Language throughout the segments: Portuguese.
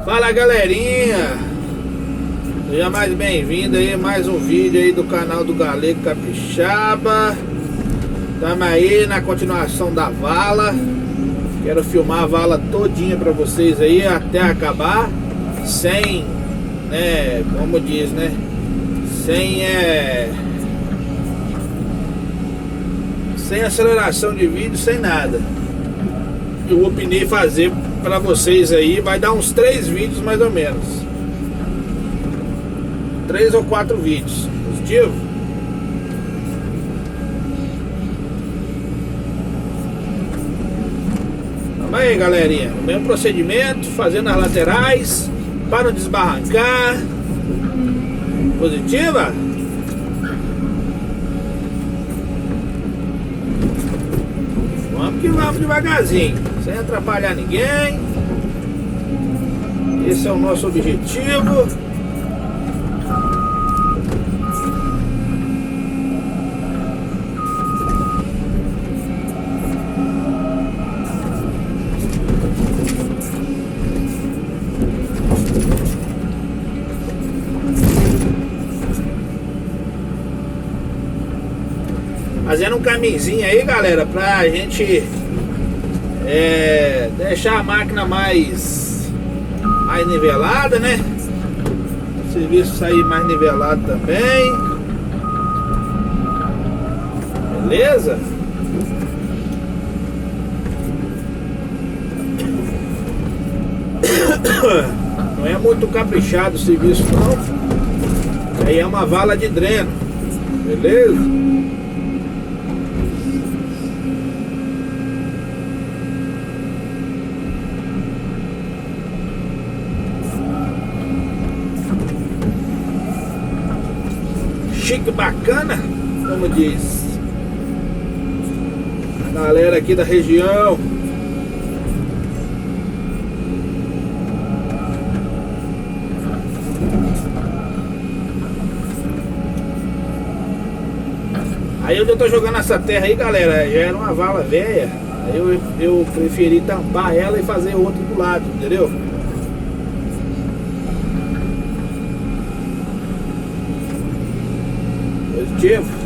Fala galerinha, seja mais bem-vindo aí, mais um vídeo aí do canal do Galego Capixaba. Estamos aí na continuação da vala. Quero filmar a vala todinha pra vocês aí até acabar. Sem, né, como diz, né, sem aceleração de vídeo, sem nada. Eu optei fazer pra vocês aí, vai dar uns 3 vídeos mais ou menos, 3 ou 4 vídeos. Positivo? Vamos aí, galerinha, o mesmo procedimento, fazendo as laterais para não desbarrancar. Positiva? Vamos que vamos devagarzinho, sem atrapalhar ninguém. Esse é o nosso objetivo. Fazendo um caminhozinho aí, galera, pra gente deixar a máquina mais nivelada, né? O serviço sair mais nivelado também. Beleza? Não é muito caprichado o serviço não. Aí é uma vala de dreno. Beleza? Chique, bacana, como diz a galera aqui da região. Aí onde eu tô jogando essa terra aí, galera, já era uma vala velha. Aí eu preferi tampar ela e fazer outra do lado, entendeu? Positivo.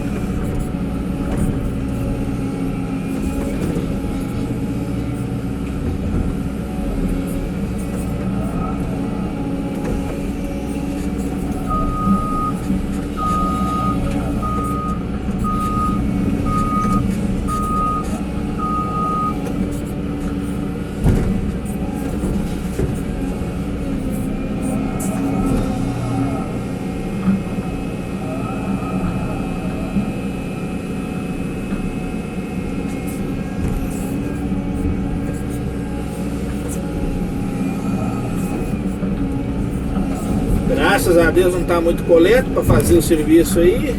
Graças a Deus não tá muito colete para fazer o serviço aí.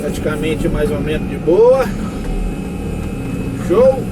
Praticamente mais ou menos de boa. Show!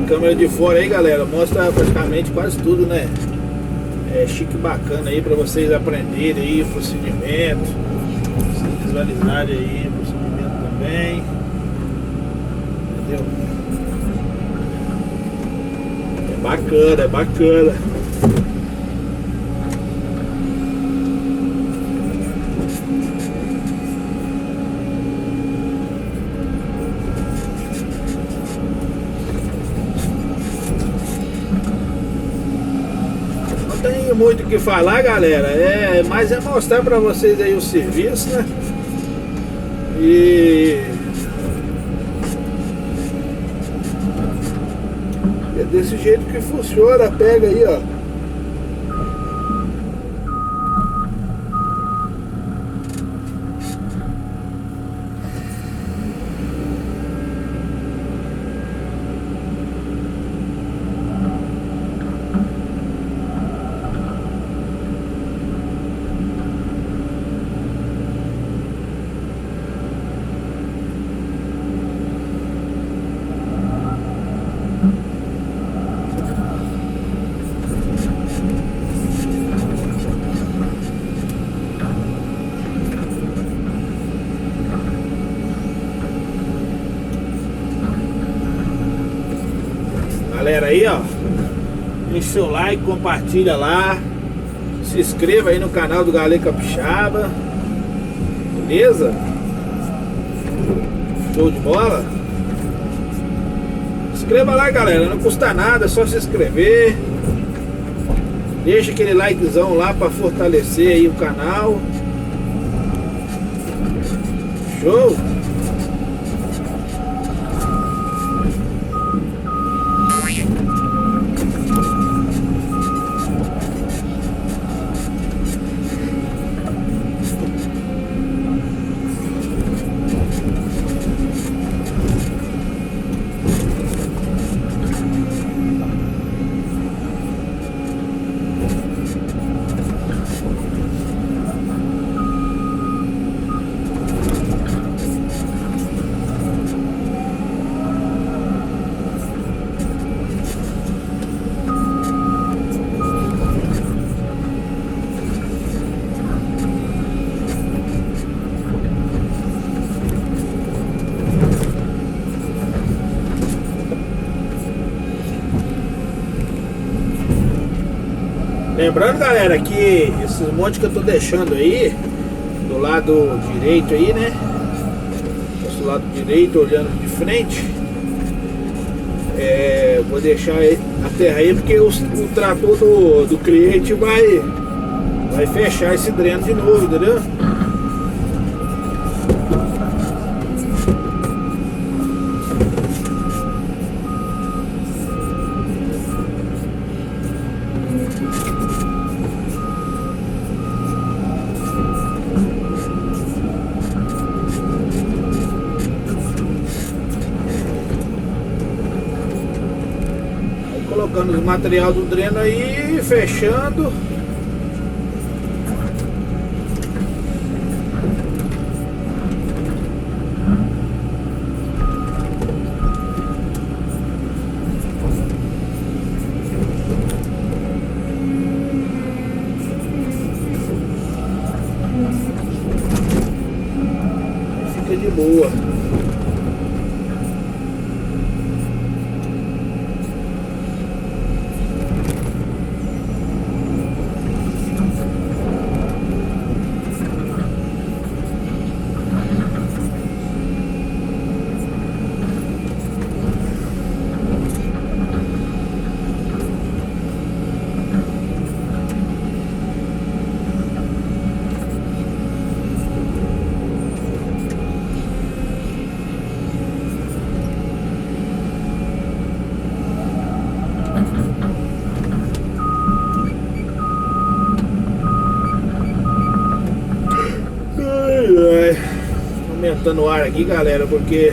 Câmera de fora aí, galera, mostra praticamente quase tudo, né? É chique, bacana aí pra vocês aprenderem aí o procedimento, vocês visualizarem aí o procedimento também, entendeu? É bacana, é bacana. Tem muito o que falar, galera, mas é mostrar pra vocês aí o serviço, né? E É desse jeito que funciona, pega aí, ó. Galera aí, ó, deixa o seu like, compartilha lá, se inscreva aí no canal do Galego Capixaba, beleza? Show de bola? Se inscreva lá, galera, não custa nada, é só se inscrever. Deixa aquele likezão lá pra fortalecer aí o canal. Show? Lembrando, galera, que esses montes que eu tô deixando aí do lado direito aí, né? Esse lado direito olhando de frente, vou deixar a terra aí porque o trator do cliente vai fechar esse dreno de novo, entendeu? Colocando o material do dreno aí, fechando. Fica de boa. Aumentando o ar aqui, galera, porque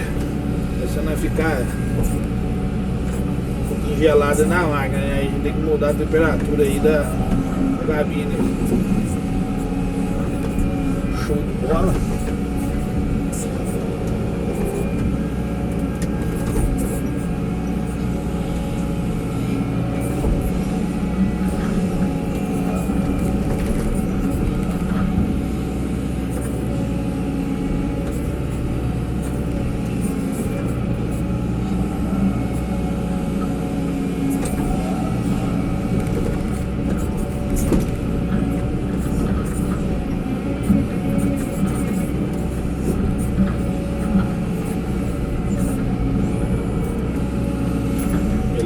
começando a ficar um pouquinho gelada na máquina, né? A gente tem que mudar a temperatura aí da cabine. Show de bola.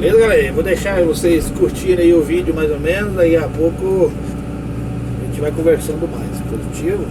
Beleza, galera? Vou deixar vocês curtirem aí o vídeo mais ou menos. Daí a pouco a gente vai conversando mais. Positivo.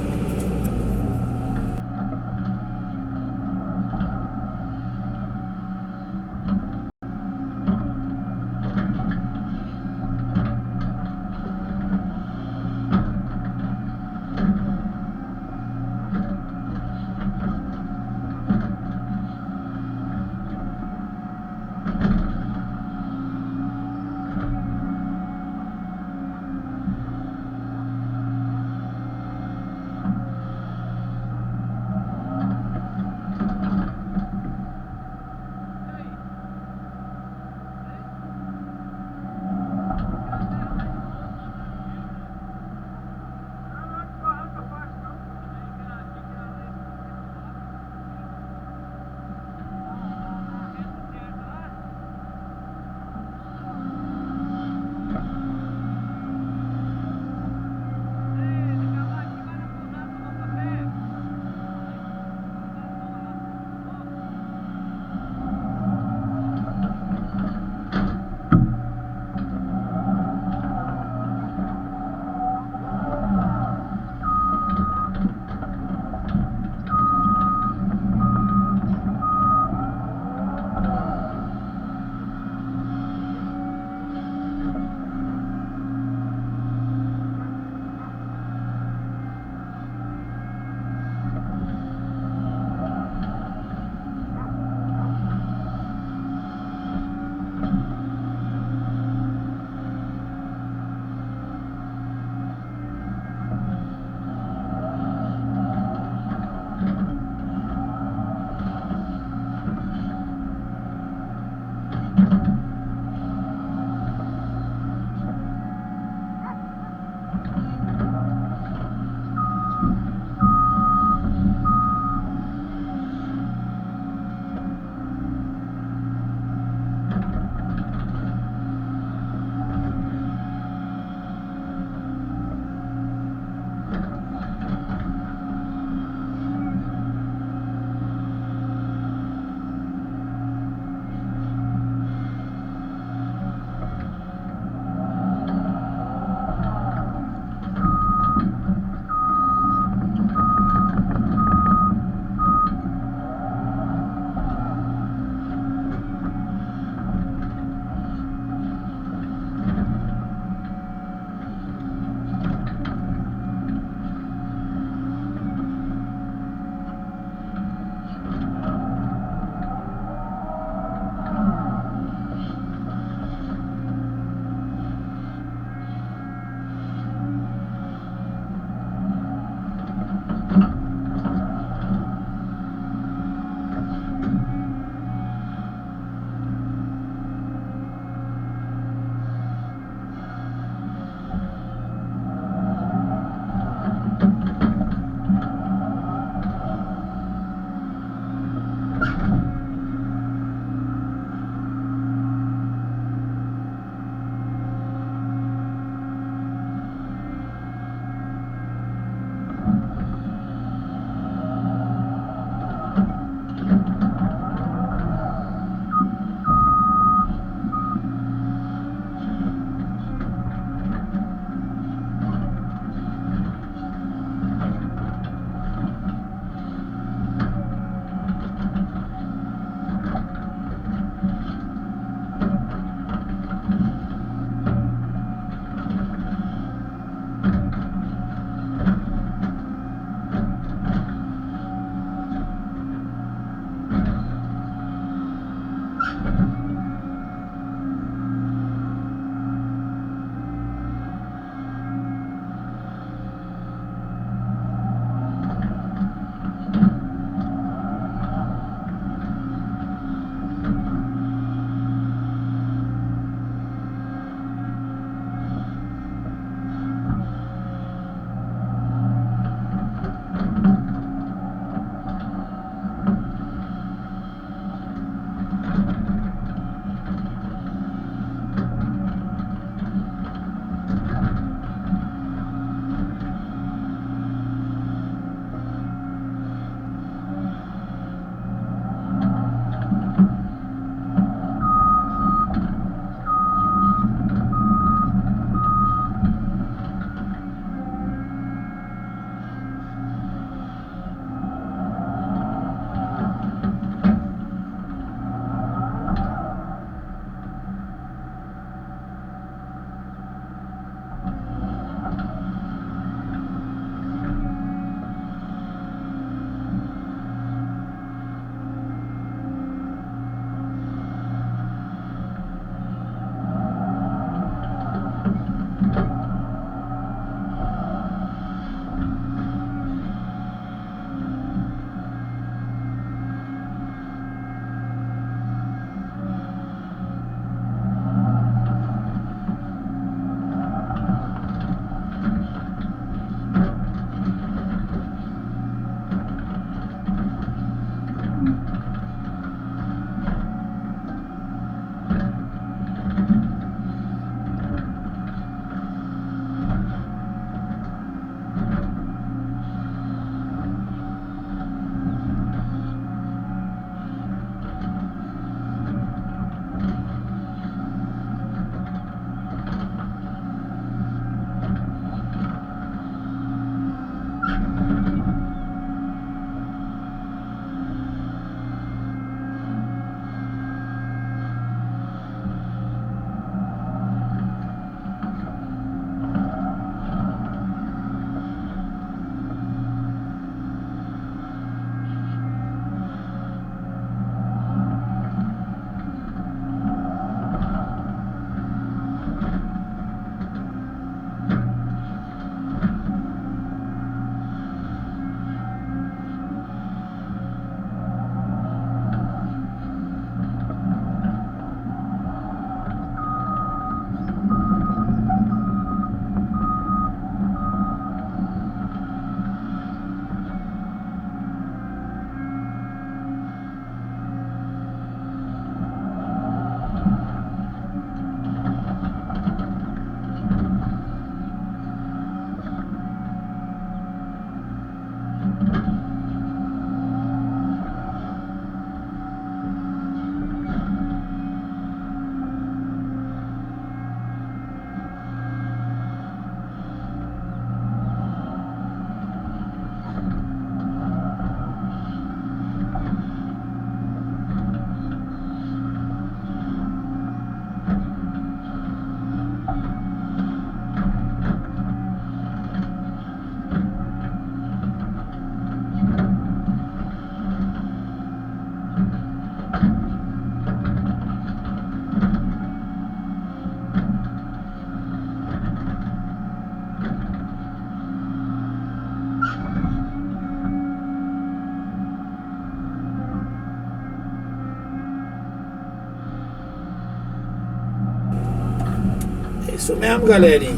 Isso mesmo, galerinha.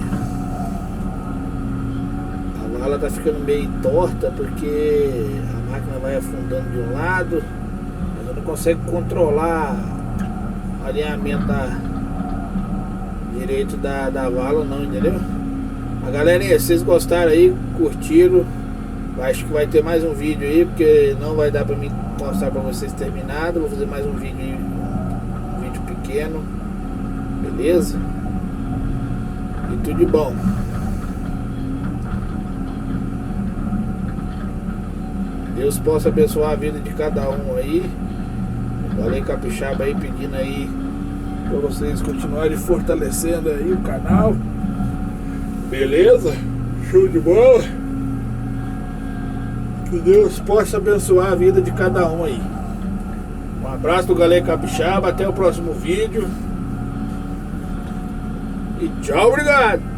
A vala tá ficando meio torta porque a máquina vai afundando de um lado, mas eu não consigo controlar o alinhamento direito da vala não, entendeu? Mas galerinha, se vocês gostaram aí, curtiram, acho que vai ter mais um vídeo aí, porque não vai dar pra mim mostrar pra vocês terminado. Vou fazer mais um vídeo aí, um vídeo pequeno, beleza? E tudo de bom. Deus possa abençoar a vida de cada um aí. Valeu, Capixaba aí, pedindo aí pra vocês continuarem fortalecendo aí o canal. Beleza? Show de bola. Que Deus possa abençoar a vida de cada um aí. Um abraço do Galego Capixaba. Até o próximo vídeo. E tchau, obrigado.